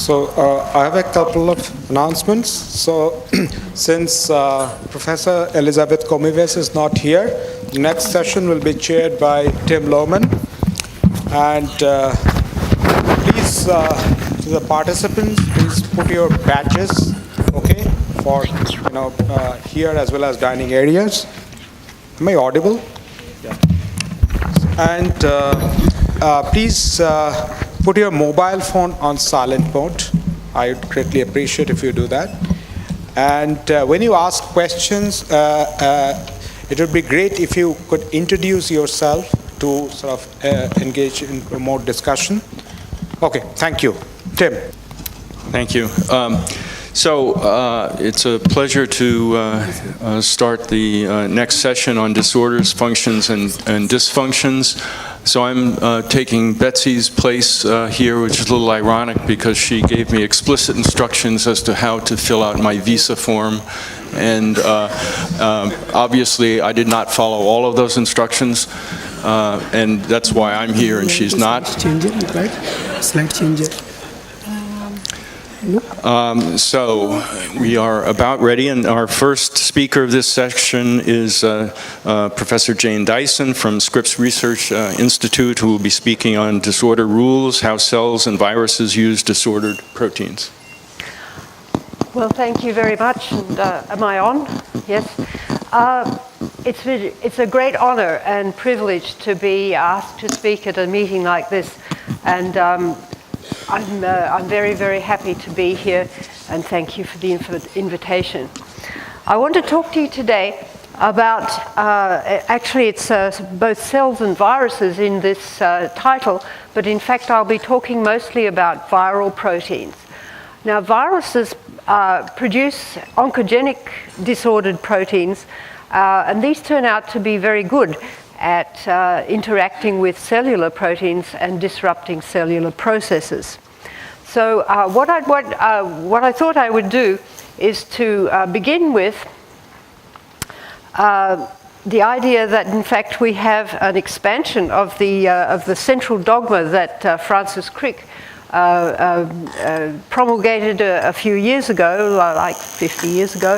So I have a couple of announcements. So since Professor Elizabeth Comives is not here, the next session will be chaired by Tim Lohman. And please, to the participants, please put your badges, okay, for here as well as dining areas. Am I audible? Yeah. And please put your mobile phone on silent mode. I would greatly appreciate if you do that. And when you ask questions, it would be great if you could introduce yourself to sort of engage in more discussion. Okay, thank you. Tim. Thank you. It's a pleasure to start the next session on disorders, functions, and dysfunctions. So I'm taking Betsy's place here, which is a little ironic because she gave me explicit instructions as to how to fill out my visa form. And obviously, I did not follow all of those instructions. And that's why I'm here and she's not. Change it, right? Slide change it. So we are about ready, and our first speaker of this section is Professor Jane Dyson from Scripps Research Institute, who will be speaking on disorder rules, how cells and viruses use disordered proteins. Well, thank you very much. And, am I on? Yes. It's a great honor and privilege to be asked to speak at a meeting like this, and I'm very, very happy to be here, and thank you for the invitation. I want to talk to you today about, actually it's both cells and viruses in this title, but in fact I'll be talking mostly about viral proteins. Now viruses produce oncogenic disordered proteins, and these turn out to be very good at interacting with cellular proteins and disrupting cellular processes. So what I thought I would do is to begin with the idea that in fact we have an expansion of the central dogma that Francis Crick promulgated a few years ago, like 50 years ago,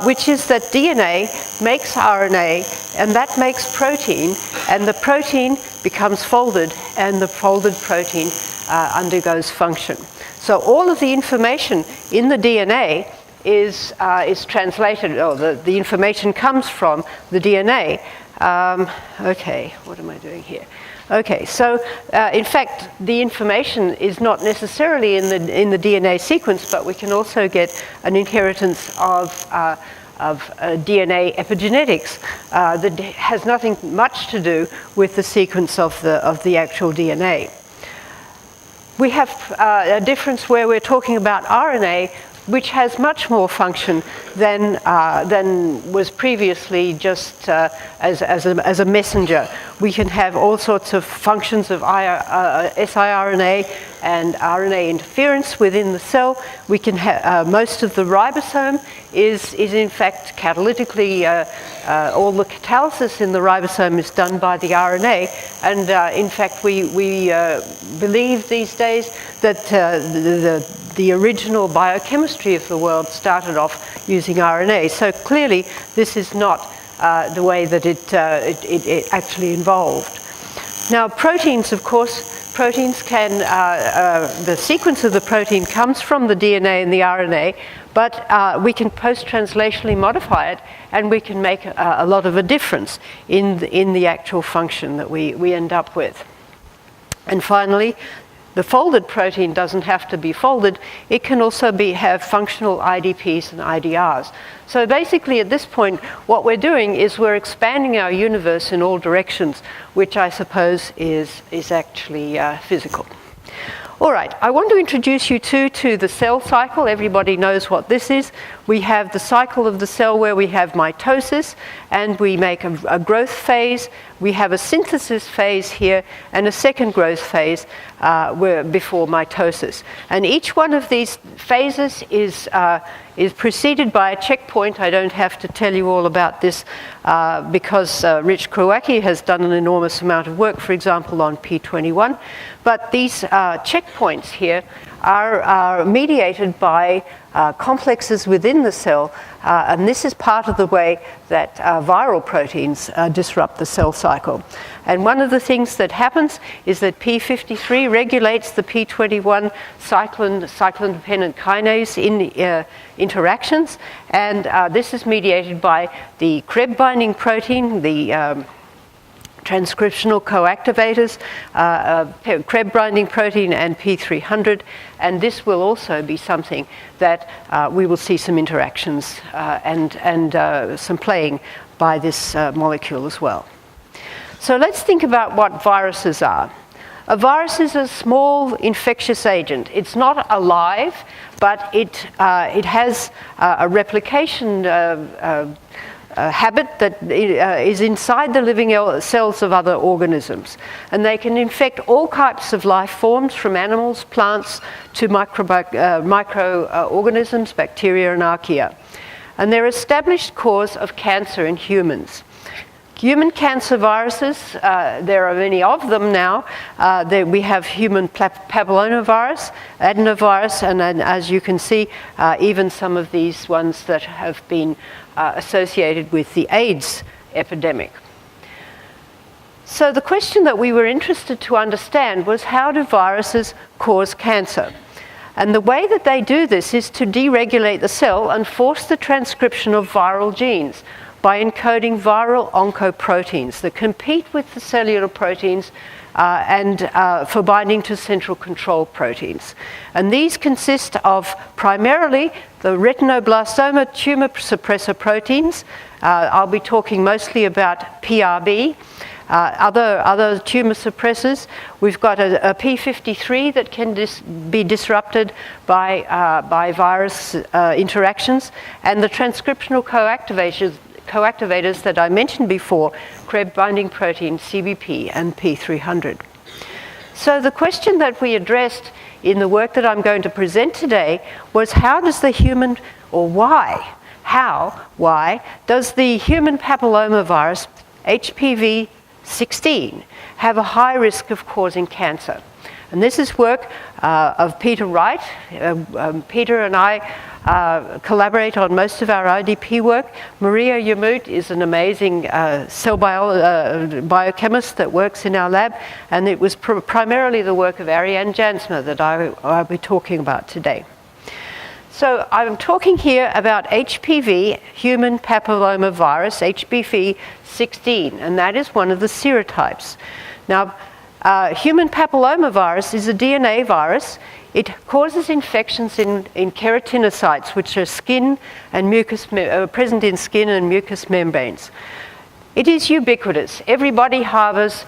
which is that DNA makes RNA, and that makes protein, and the protein becomes folded, and the folded protein undergoes function. So all of the information in the DNA is translated, or the information comes from the DNA. Okay, what am I doing here? Okay, so in fact, the information is not necessarily in the DNA sequence, but we can also get an inheritance of DNA epigenetics that has nothing much to do with the sequence of the actual DNA. We have a difference where we're talking about RNA, which has much more function than was previously just as a messenger. We can have all sorts of functions of siRNA and RNA interference within the cell. We can have most of the ribosome is in fact catalytically, all the catalysis in the ribosome is done by the RNA, and in fact we believe these days that the original biochemistry of the world started off using RNA. So clearly this is not the way that it actually evolved. Now proteins, of course, proteins can, the sequence of the protein comes from the DNA and the RNA, but we can post-translationally modify it, and we can make a lot of a difference in the actual function that we end up with. And finally, the folded protein doesn't have to be folded. It can also have functional IDPs and IDRs. So basically at this point, what we're doing is we're expanding our universe in all directions, which I suppose is actually physical. All right, I want to introduce you to the cell cycle. Everybody knows what this is. We have the cycle of the cell where we have mitosis, and we make a growth phase, we have a synthesis phase here and a second growth phase before mitosis. And each one of these phases is preceded by a checkpoint. I don't have to tell you all about this because Rich Krawacki has done an enormous amount of work, for example, on P21. But these checkpoints here are mediated by complexes within the cell, and this is part of the way that viral proteins disrupt the cell cycle. And one of the things that happens is that P53 regulates the P21 cyclin-dependent kinase interactions, and this is mediated by the Krebs binding protein, the transcriptional coactivators, Krebs binding protein and P300, and this will also be something that we will see some interactions and some playing by this molecule as well. So let's think about what viruses are. A virus is a small infectious agent. It's not alive, but it has a replication habit that is inside the living cells of other organisms. And they can infect all types of life forms, from animals, plants, to microorganisms, bacteria and archaea. And they're established cause of cancer in humans. Human cancer viruses, there are many of them now. We have human papillomavirus, adenovirus, and then, as you can see, even some of these ones that have been associated with the AIDS epidemic. So the question that we were interested to understand was, how do viruses cause cancer? And the way that they do this is to deregulate the cell and force the transcription of viral genes by encoding viral oncoproteins that compete with the cellular proteins and for binding to central control proteins. And these consist of primarily the retinoblastoma tumor suppressor proteins. I'll be talking mostly about PRB. Other tumor suppressors, we've got a P53 that can be disrupted by virus interactions, and the transcriptional coactivators that I mentioned before, Krebs binding protein, CBP, and P300. So the question that we addressed in the work that I'm going to present today was, how does the human, or why does the human papillomavirus, HPV-16, have a high risk of causing cancer? And this is work of Peter Wright. Peter and I collaborate on most of our IDP work. Maria Yamut is an amazing cell biochemist that works in our lab, and it was primarily the work of Ariane Jansma that I'll be talking about today. So I'm talking here about HPV, human papillomavirus, HPV-16, and that is one of the serotypes. Now, human papillomavirus is a DNA virus. It causes infections in keratinocytes, which are skin and mucous, present in skin and mucous membranes. It is ubiquitous. Everybody harbors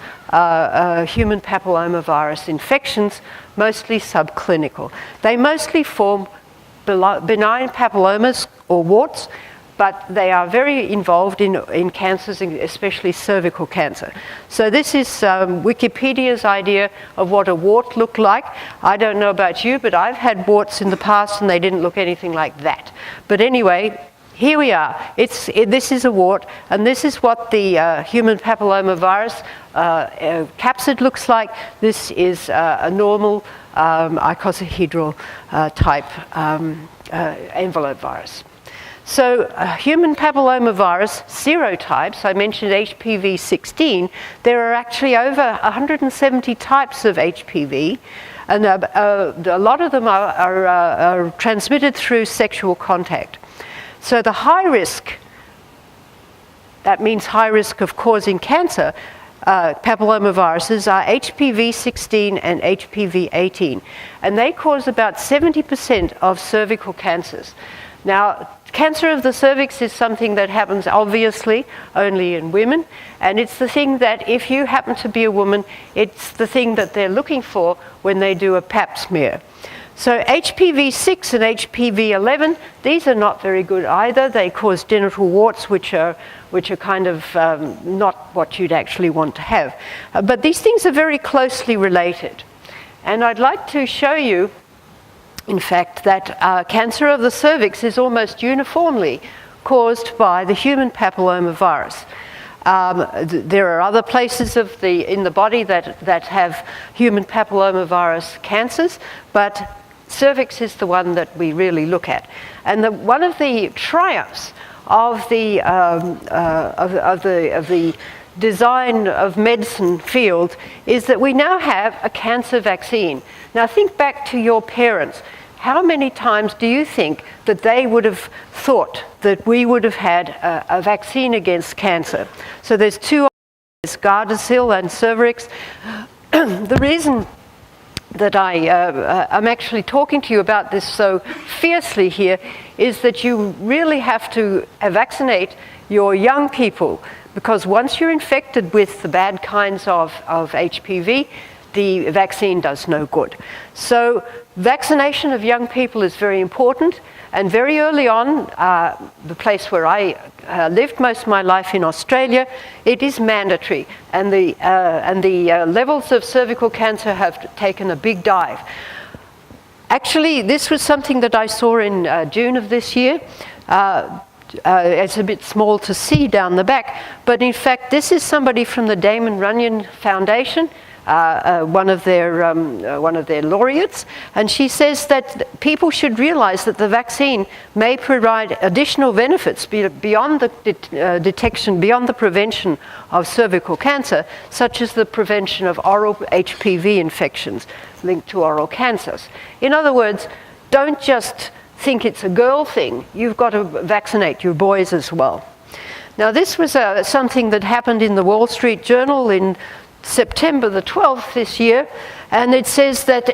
human papillomavirus infections, mostly subclinical. They mostly form benign papillomas or warts, but they are very involved in cancers, especially cervical cancer. So this is Wikipedia's idea of what a wart looked like. I don't know about you, but I've had warts in the past and they didn't look anything like that. But anyway, here we are. This is a wart, and this is what the human papillomavirus capsid looks like. This is a normal icosahedral type envelope virus. So human papillomavirus serotypes, I mentioned HPV-16, there are actually over 170 types of HPV, and a lot of them are transmitted through sexual contact. So the high risk, that means high risk of causing cancer, papillomaviruses are HPV-16 and HPV-18, and they cause about 70% of cervical cancers. Now, cancer of the cervix is something that happens obviously only in women, and it's the thing that, if you happen to be a woman, it's the thing that they're looking for when they do a pap smear. So HPV-6 and HPV-11, these are not very good either. They cause genital warts, which are kind of not what you'd actually want to have. But these things are very closely related. And I'd like to show you, in fact, that cancer of the cervix is almost uniformly caused by the human papillomavirus. There are other places in the body that have human papillomavirus cancers, but cervix is the one that we really look at. And one of the triumphs of the design of medicine field is that we now have a cancer vaccine. Now think back to your parents. How many times do you think that they would have thought that we would have had a vaccine against cancer? So there's two, Gardasil and Cervarix. The reason that I'm actually talking to you about this so fiercely here is that you really have to vaccinate your young people, because once you're infected with the bad kinds of HPV, the vaccine does no good. So vaccination of young people is very important, and very early on, the place where I lived most of my life in Australia, it is mandatory, and the levels of cervical cancer have taken a big dive. Actually, this was something that I saw in June of this year. It's a bit small to see down the back, but in fact, this is somebody from the Damon Runyon Foundation, one of their laureates, and she says that people should realize that the vaccine may provide additional benefits beyond the detection, beyond the prevention of cervical cancer, such as the prevention of oral HPV infections linked to oral cancers. In other words, don't just think it's a girl thing. You've got to vaccinate your boys as well. Now, this was something that happened in the Wall Street Journal in September the 12th this year, and it says that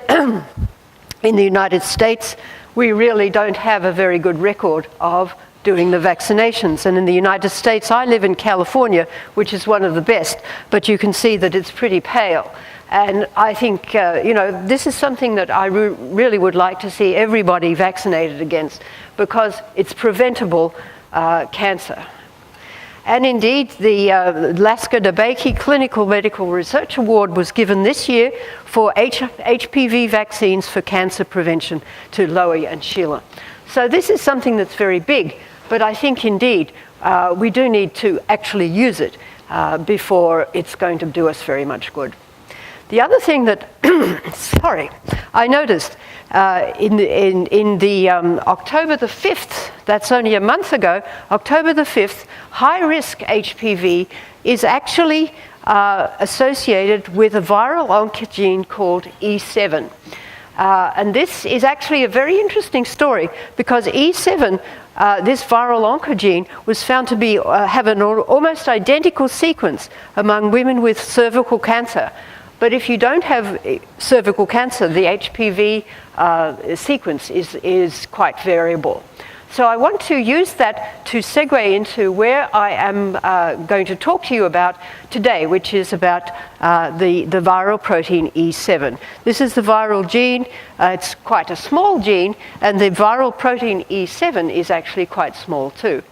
in the United States we really don't have a very good record of doing the vaccinations. And in the United States, I live in California, which is one of the best, but you can see that it's pretty pale. And I think, this is something that I really would like to see everybody vaccinated against, because it's preventable cancer. And indeed, the Lasker DeBakey Clinical Medical Research Award was given this year for HPV vaccines for cancer prevention to Lowy and Sheila. So this is something that's very big, but I think indeed we do need to actually use it before it's going to do us very much good. The other thing that, I noticed in the October the 5th, that's only a month ago, October the 5th, high-risk HPV is actually associated with a viral oncogene called E7. And this is actually a very interesting story, because E7, this viral oncogene, was found to have an almost identical sequence among women with cervical cancer. But if you don't have cervical cancer, the HPV sequence is quite variable. So I want to use that to segue into where I am going to talk to you about today, which is about the viral protein E7. This is the viral gene. It's quite a small gene, and the viral protein E7 is actually quite small too.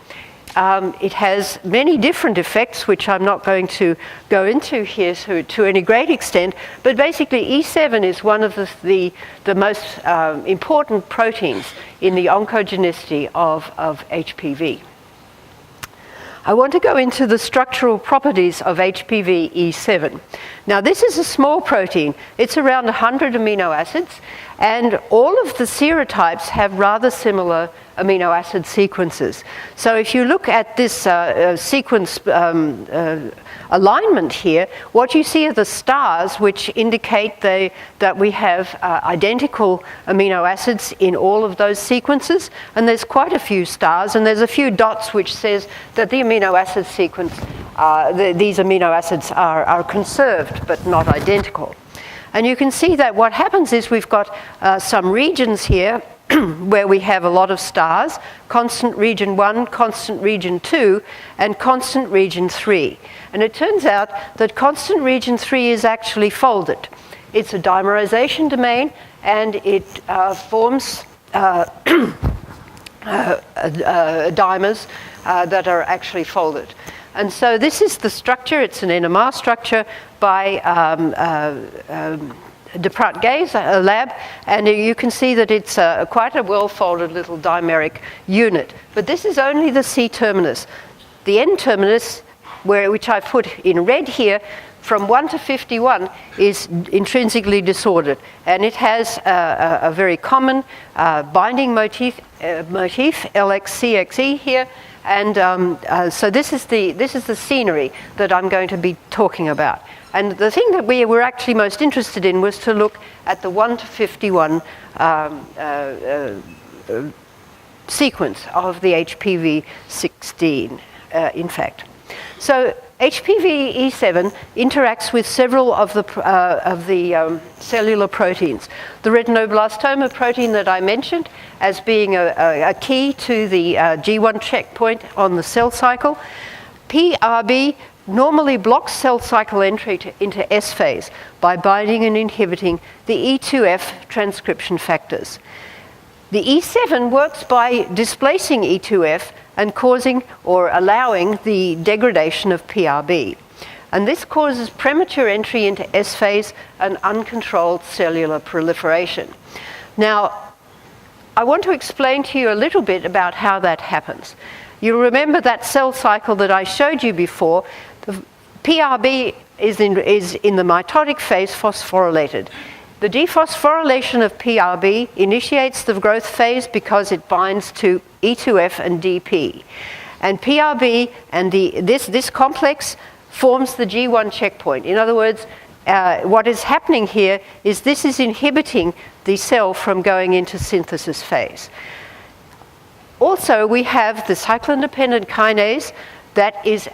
It has many different effects, which I'm not going to go into here to any great extent, but basically E7 is one of the most important proteins in the oncogenicity of HPV. I want to go into the structural properties of HPV E7. Now, this is a small protein. It's around 100 amino acids, and all of the serotypes have rather similar amino acid sequences. So if you look at this sequence alignment here, what you see are the stars, which indicate that we have identical amino acids in all of those sequences, and there's quite a few stars, and there's a few dots which says that the amino acid sequence, these amino acids are conserved but not identical. And you can see that what happens is we've got some regions here where we have a lot of stars, constant region 1, constant region 2, and constant region 3. And it turns out that constant region 3 is actually folded. It's a dimerization domain, and it forms dimers that are actually folded. And so this is the structure. It's an NMR structure by Deprat-Gay's lab, and you can see that it's quite a well-folded little dimeric unit. But this is only the C-terminus. The N-terminus, which I've put in red here, from 1 to 51 is intrinsically disordered, and it has a very common binding motif LXCXE here, and so this is the scenery that I'm going to be talking about. And the thing that we were actually most interested in was to look at the 1 to 51 sequence of the HPV 16, in fact. So HPV E7 interacts with several of the cellular proteins. The retinoblastoma protein that I mentioned as being a key to the G1 checkpoint on the cell cycle. PRB normally blocks cell cycle entry into S phase by binding and inhibiting the E2F transcription factors. The E7 works by displacing E2F and causing or allowing the degradation of PRB. And this causes premature entry into S phase and uncontrolled cellular proliferation. Now, I want to explain to you a little bit about how that happens. You remember that cell cycle that I showed you before. The PRB is in the mitotic phase phosphorylated. The dephosphorylation of PRB initiates the growth phase because it binds to E2F and DP. And PRB and this complex forms the G1 checkpoint. In other words, what is happening here is this is inhibiting the cell from going into synthesis phase. Also, we have the cyclin-dependent kinase that is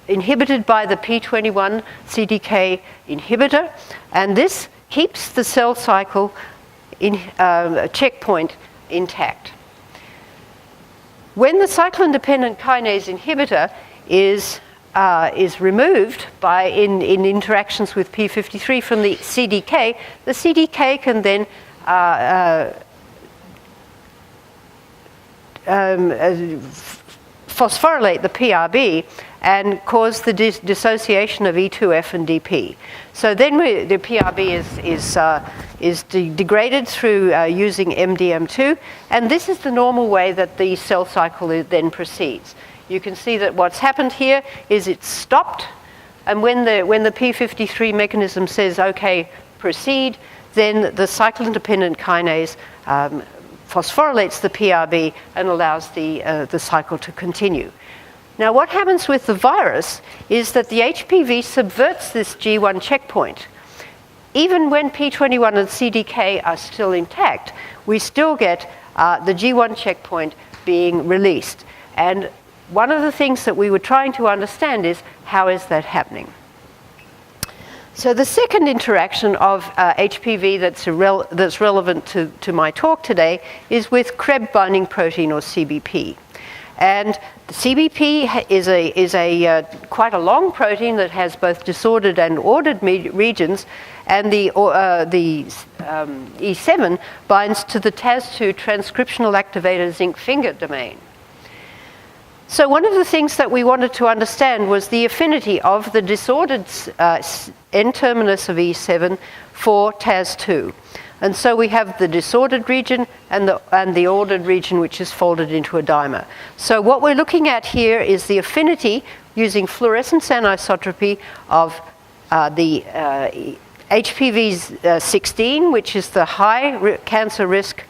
inhibited by the P21 CDK inhibitor, and this keeps the cell cycle checkpoint intact. When the cyclin-dependent kinase inhibitor is removed in interactions with P53 from the CDK can then phosphorylate the PRB and cause the dissociation of E2F and DP. So then the PRB is degraded through using MDM2, and this is the normal way that the cell cycle then proceeds. You can see that what's happened here is it's stopped, and when the P53 mechanism says, okay, proceed, then the cyclin-dependent kinase phosphorylates the PRB and allows the cycle to continue. Now, what happens with the virus is that the HPV subverts this G1 checkpoint. Even when P21 and CDK are still intact, we still get the G1 checkpoint being released. And one of the things that we were trying to understand is, how is that happening? So the second interaction of HPV that's relevant to my talk today is with Krebs binding protein, or CBP. And the CBP is quite a long protein that has both disordered and ordered regions, and the E7 binds to the TAS2 transcriptional activator zinc finger domain. So one of the things that we wanted to understand was the affinity of the disordered N-terminus of E7 for TAS2. And so we have the disordered region and the ordered region, which is folded into a dimer. So what we're looking at here is the affinity using fluorescence anisotropy of the HPV 16, which is the high cancer risk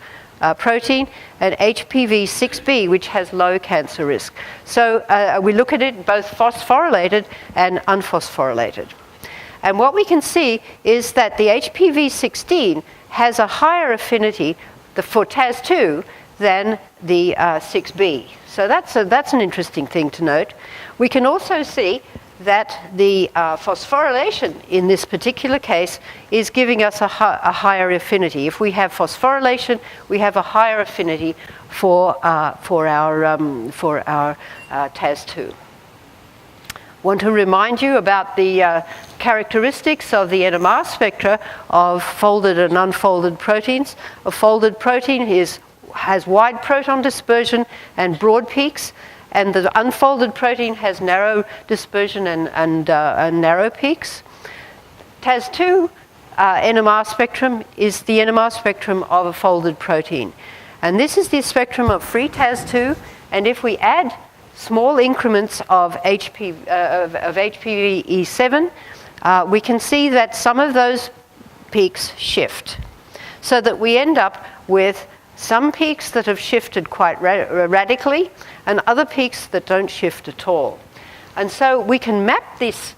protein, and HPV 6b, which has low cancer risk. So we look at it both phosphorylated and unphosphorylated. And what we can see is that the HPV 16 has a higher affinity for TAS2 than the 6b. So that's an interesting thing to note. We can also see that the phosphorylation in this particular case is giving us a higher affinity. If we have phosphorylation, we have a higher affinity for our TAS2. want to remind you about the characteristics of the NMR spectra of folded and unfolded proteins. A folded protein has wide proton dispersion and broad peaks, and the unfolded protein has narrow dispersion and narrow peaks. TAS2 NMR spectrum is the NMR spectrum of a folded protein. And this is the spectrum of free TAS2, and if we add small increments of HPV E7, we can see that some of those peaks shift, so that we end up with some peaks that have shifted quite radically and other peaks that don't shift at all. And so we can map this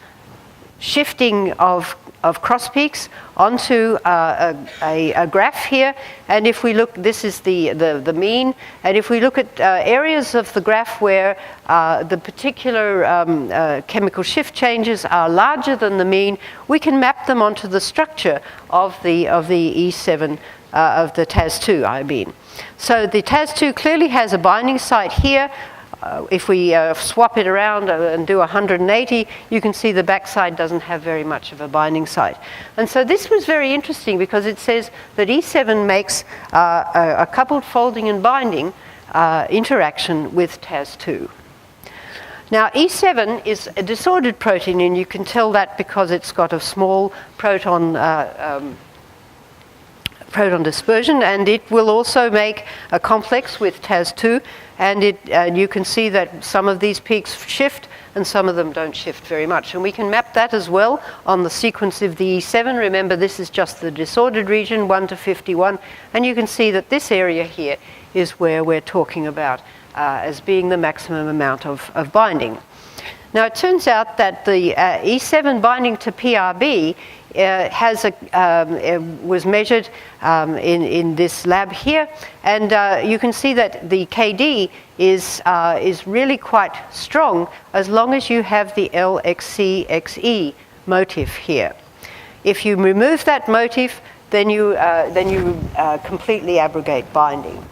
shifting of cross peaks onto a graph here, and if we look, this is the mean, and if we look at areas of the graph where the particular chemical shift changes are larger than the mean, we can map them onto the structure of the E7 of the TAS2, I mean. So the TAS2 clearly has a binding site here. If we swap it around and do 180, you can see the backside doesn't have very much of a binding site. And so this was very interesting because it says that E7 makes a coupled folding and binding interaction with TAS2. Now, E7 is a disordered protein, and you can tell that because it's got a small proton dispersion, and it will also make a complex with TAS2, and you can see that some of these peaks shift and some of them don't shift very much. And we can map that as well on the sequence of the E7. Remember, this is just the disordered region, 1 to 51, and you can see that this area here is where we're talking about as being the maximum amount of binding. Now, it turns out that the E7 binding to PRB was measured in this lab here, and you can see that the KD is really quite strong as long as you have the LXCXE motif here. If you remove that motif, then you completely abrogate binding.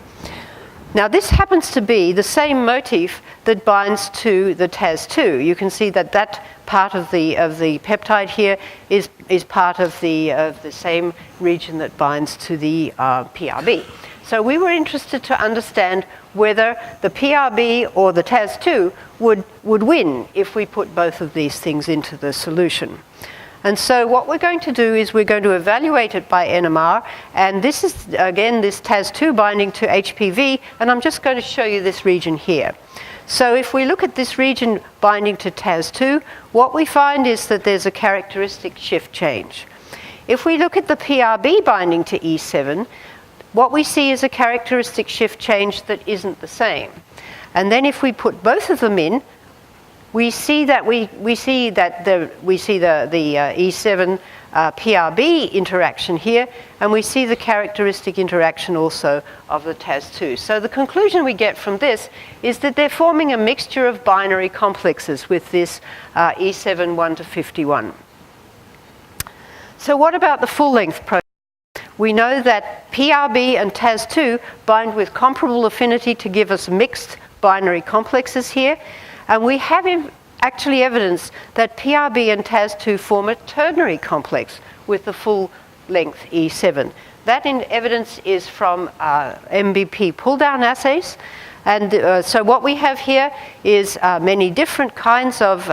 Now, this happens to be the same motif that binds to the TAS2. You can see that that part of the peptide here is part of the same region that binds to the PRB. So we were interested to understand whether the PRB or the TAS2 would win if we put both of these things into the solution. And so what we're going to do is we're going to evaluate it by NMR, and this is, again, this TAS2 binding to HPV, and I'm just going to show you this region here. So if we look at this region binding to TAS2, what we find is that there's a characteristic shift change. If we look at the PRB binding to E7, what we see is a characteristic shift change that isn't the same. And then if we put both of them in, we see the E7 PRB interaction here, and we see the characteristic interaction also of the TAS2. So the conclusion we get from this is that they're forming a mixture of binary complexes with this E7 1 to 51. So what about the full-length protein? We know that PRB and TAS2 bind with comparable affinity to give us mixed binary complexes here. And we have actually evidence that PRB and TAS2 form a ternary complex with the full-length E7. That evidence is from MBP pull-down assays. And so what we have here is many different kinds of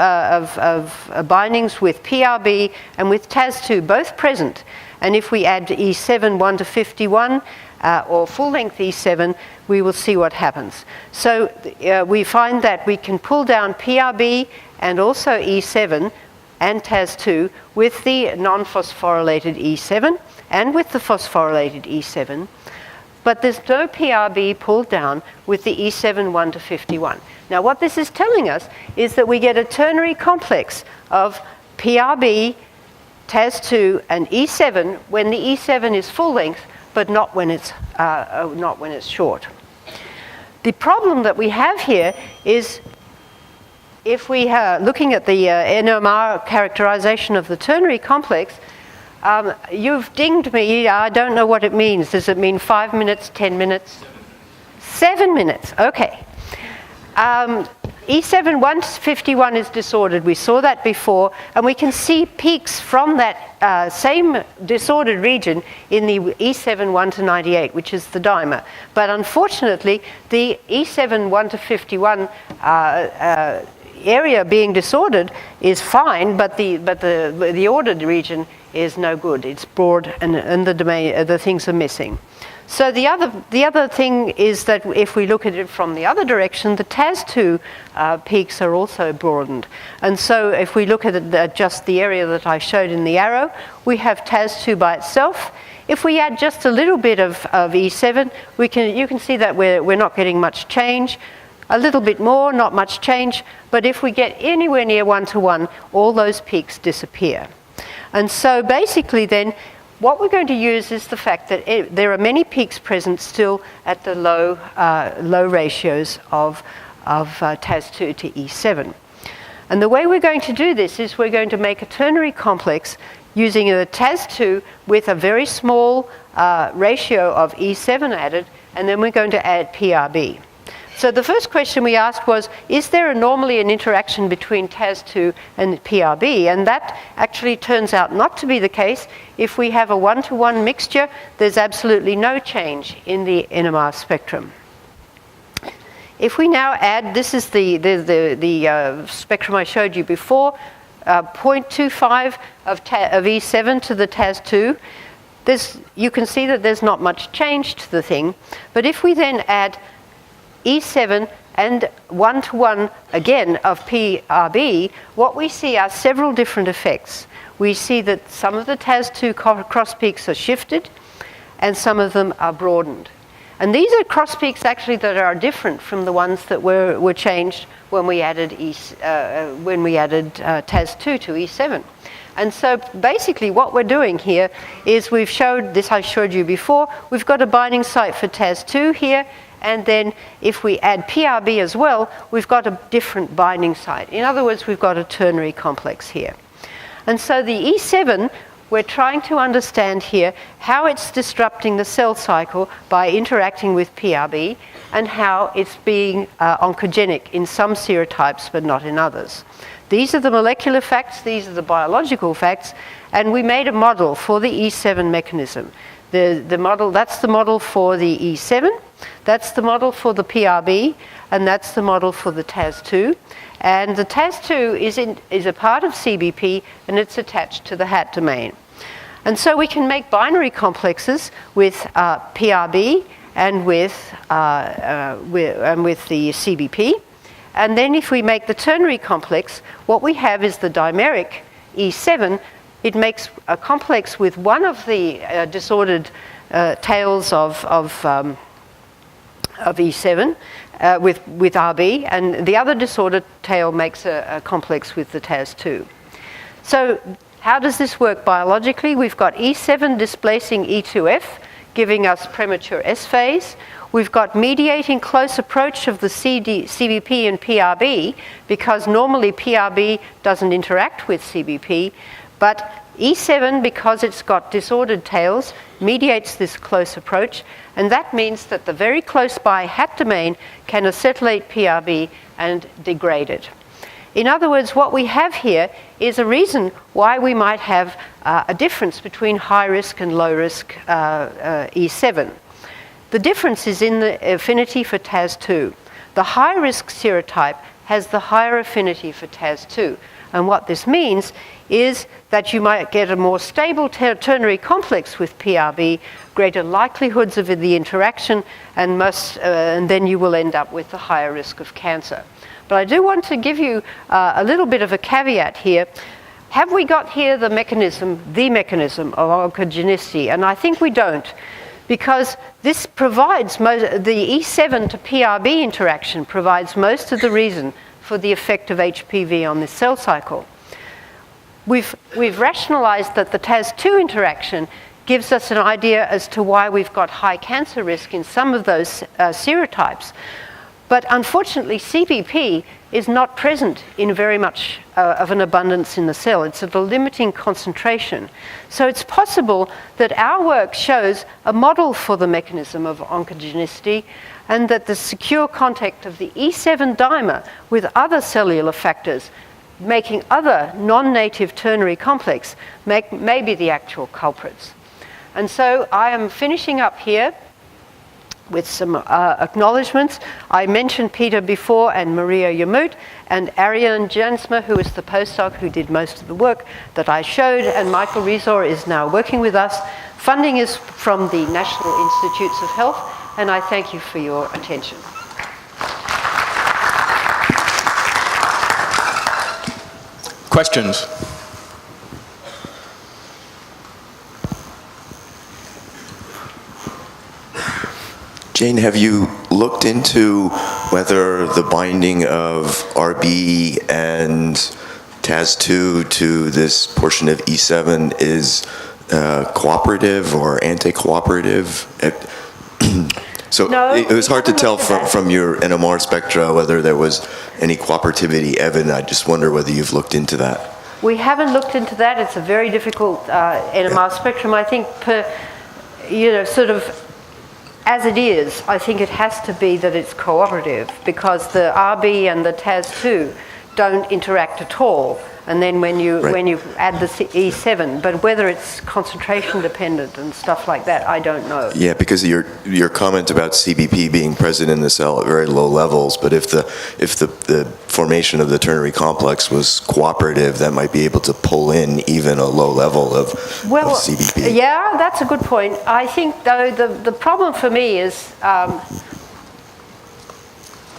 bindings with PRB and with TAS2 both present. And if we add E7 1 to 51, or full-length E7, we will see what happens. So we find that we can pull down PRB and also E7 and TAS2 with the non-phosphorylated E7 and with the phosphorylated E7, but there's no PRB pulled down with the E7 1 to 51. Now, what this is telling us is that we get a ternary complex of PRB, TAS2, and E7 when the E7 is full-length, but not when it's short. The problem that we have here is if we are looking at the NMR characterization of the ternary complex, you've dinged me. I don't know what it means. Does it mean 5 minutes, 10 minutes? 7 minutes, okay. E7 151 is disordered. We saw that before, and we can see peaks from that same disordered region in the E7 1 to 98, which is the dimer. But unfortunately, the E7 1 to 51 area being disordered is fine, but the ordered region is no good. It's broad, and the things are missing. So the other thing is that if we look at it from the other direction, the TAS2 peaks are also broadened. And so if we look at just the area that I showed in the arrow, we have TAS2 by itself. If we add just a little bit of E7, you can see that we're not getting much change. A little bit more, not much change. But if we get anywhere near 1-to-1, all those peaks disappear. And so basically then, what we're going to use is the fact that there are many peaks present still at the low ratios of TAS2 to E7. And the way we're going to do this is we're going to make a ternary complex using a TAS2 with a very small ratio of E7 added, and then we're going to add PRB. So the first question we asked was, is there normally an interaction between TAS2 and PRB? And that actually turns out not to be the case. If we have a 1-to-1 mixture, there's absolutely no change in the NMR spectrum. If we now add, this is the spectrum I showed you before, 0.25 of E7 to the TAS2, you can see that there's not much change to the thing. But if we then add E7 and 1-to-1 again of PRB, what we see are several different effects. We see that some of the TAS2 cross peaks are shifted and some of them are broadened. And these are cross peaks actually that are different from the ones that were changed when we added TAS2 to E7. And so basically what we're doing here is I showed you before, we've got a binding site for TAS2 here, and then if we add PRB as well, we've got a different binding site. In other words, we've got a ternary complex here. And so the E7, we're trying to understand here how it's disrupting the cell cycle by interacting with PRB and how it's being oncogenic in some serotypes but not in others. These are the molecular facts, these are the biological facts, and we made a model for the E7 mechanism. That's the model for the E7, that's the model for the PRB, and that's the model for the TAS2. And the TAS2 is a part of CBP, and it's attached to the hat domain. And so we can make binary complexes with PRB and with the CBP. And then if we make the ternary complex, what we have is the dimeric E7. It makes a complex with one of the disordered tails of E7 with RB, and the other disordered tail makes a complex with the TAS2. So how does this work biologically? We've got E7 displacing E2F, giving us premature S phase. We've got mediating close approach of the CBP and PRB, because normally PRB doesn't interact with CBP, but E7, because it's got disordered tails, mediates this close approach, and that means that the very close by hat domain can acetylate PRB and degrade it. In other words, what we have here is a reason why we might have a difference between high risk and low risk E7. The difference is in the affinity for TAS2. The high risk serotype has the higher affinity for TAS2. And what this means is that you might get a more stable ternary complex with PRB, greater likelihoods of the interaction, and then you will end up with the higher risk of cancer. But I do want to give you a little bit of a caveat here. Have we got here the mechanism of oncogenicity? And I think we don't, because this provides the E7 to PRB interaction provides most of the reason for the effect of HPV on the cell cycle. We've rationalized that the TAS2 interaction gives us an idea as to why we've got high cancer risk in some of those serotypes. But unfortunately, CBP is not present in very much of an abundance in the cell. It's at a limiting concentration. So it's possible that our work shows a model for the mechanism of oncogenicity, and that the secure contact of the E7 dimer with other cellular factors making other non-native ternary complex may be the actual culprits. And so I am finishing up here with some acknowledgements. I mentioned Peter before, and Maria Yamut, and Ariane Jansma, who is the postdoc who did most of the work that I showed, and Michael Rizor is now working with us. Funding is from the National Institutes of Health, and I thank you for your attention. Questions? Jane, have you looked into whether the binding of RB and TAS2 to this portion of E7 is cooperative or anti-cooperative? So No, it was hard to we tell haven't looked at from your NMR spectra whether there was any cooperativity evident. I just wonder whether you've looked into that. We haven't looked into that. It's a very difficult NMR spectrum. I think sort of as it is, I think it has to be that it's cooperative, because the RB and the TAS2 don't interact at all. And then when you add the E7, but whether it's concentration dependent and stuff like that, I don't know. Yeah, because your comment about CBP being present in the cell at very low levels, but if the formation of the ternary complex was cooperative, that might be able to pull in even a low level of CBP. Yeah, that's a good point. I think though the problem for me is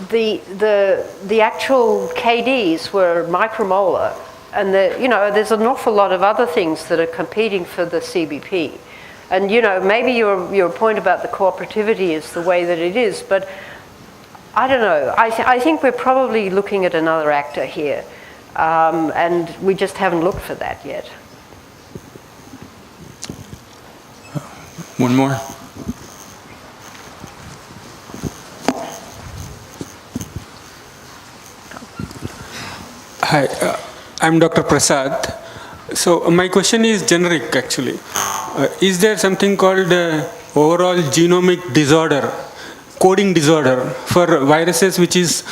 the actual KDs were micromolar. And there's an awful lot of other things that are competing for the CBP. And maybe your point about the cooperativity is the way that it is, but I don't know. I think we're probably looking at another actor here, and we just haven't looked for that yet. One more? Hi. I'm Dr. Prasad. So my question is generic actually. Is there something called overall genomic disorder, coding disorder for viruses which is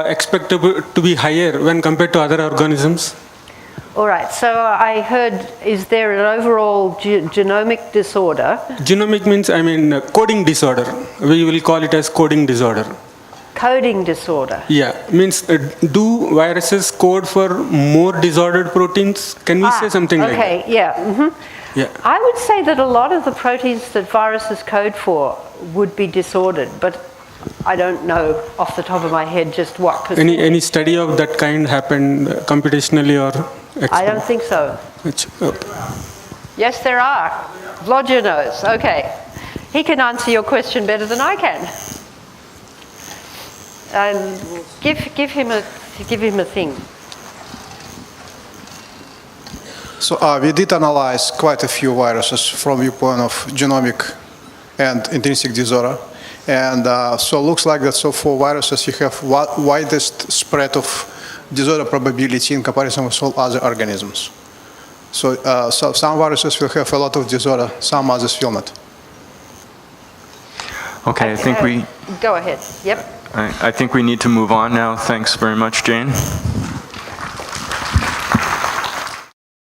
expected to be higher when compared to other organisms? All right, so I heard, is there an overall genomic disorder? Genomic means, coding disorder. We will call it as coding disorder. Coding disorder? Yeah, means do viruses code for more disordered proteins? Can we say something like that? Okay, yeah. Mm-hmm. Yeah. I would say that a lot of the proteins that viruses code for would be disordered, but I don't know off the top of my head just what percentage. Any study of that kind happened computationally or I don't think so. Yes, there are. Vlodger knows. Okay. He can answer your question better than I can. Give him a thing. So we did analyze quite a few viruses from viewpoint of genomic and intrinsic disorder. And so it looks like that so for viruses you have widest spread of disorder probability in comparison with all other organisms. So, so some viruses will have a lot of disorder, some others will not. Okay, I think we... Go ahead. Yep. I think we need to move on now. Thanks very much, Jane.